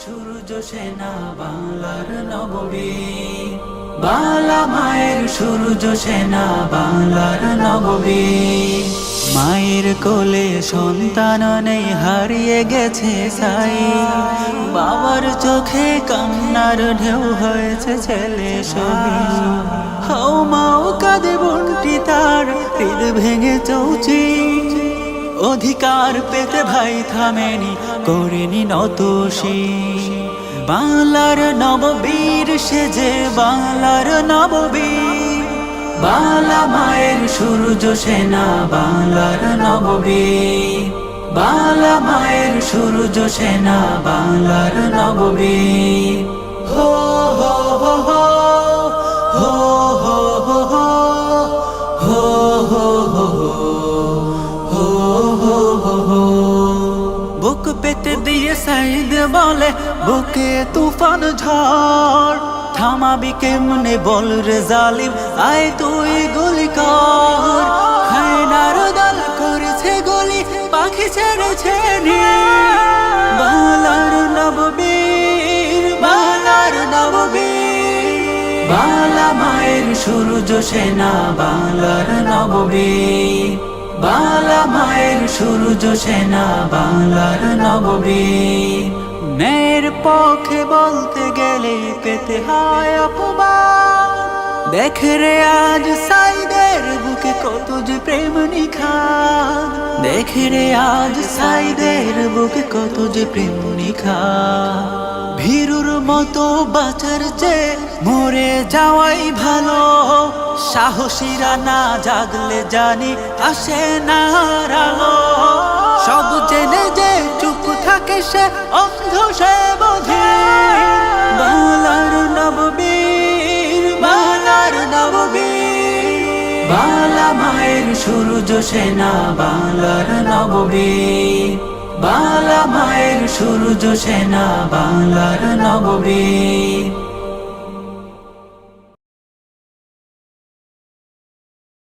সূর্য সেনা বাংলার নববীর, বাংলা মায়ের সূর্য সেনা বাংলার নববীর। মায়ের কোলে সন্তান নেই, হারিয়ে গেছে সাই, বাবার চোখে কান্নার ঢেউ হয়েছে ছেলে শহীদ। হাও মাও কাঁদে বোনটি তার, হৃদ ভেঙে চৌচি, অধিকার পেতে ভাই থামেনি, করেনি নতশি। বাংলার নববীর সেজে বাংলার নববীর, বাংলা মায়ের সূর্য সেনা বাংলার নববীর, বাংলা মায়ের সূর্য সেনা বাংলার নববীর। হো হো হো হো হো হো হো হো হো হো হো হো। বুক পেতে দিয়ে সাইদ বলে, বুকে তুফান ঝড়, থামাবি কেমনে বল রে জালিম, আয় তুই গুলি কর। হায়নার দল করেছে গুলি, পাখি ছেড়েছে বাংলার নববীর, বাংলার নববীর, বাংলা মায়ের সূর্য সেনা বাংলার নববীর, বাংলা মায়ের সূর্য সেনা বাংলার নববীর। ন্যায়ের পক্ষে বলতে গেলে পেতে হয় অপমান, দেখ রে আজ সাইদের বুকে কত যে প্রেম নিখাদ, দেখ রে আজ সাইদের বুকে কত যে প্রেম নিখাদ। ভীরুর মতো বাঁচার চেয়ে মরে যাওয়াই ভালো, সাহসীরা না জাগলে জানি আসে না আলো। সব জেনে যে চুপ থাকে সে অন্ধ সে বোঝে, বাংলার নববীর, বাংলার নববীর, বাংলা মায়ের সূর্য সেনা বাংলার নববীর, বাংলা মায়ের সূর্য সেনা বাংলার নববীর।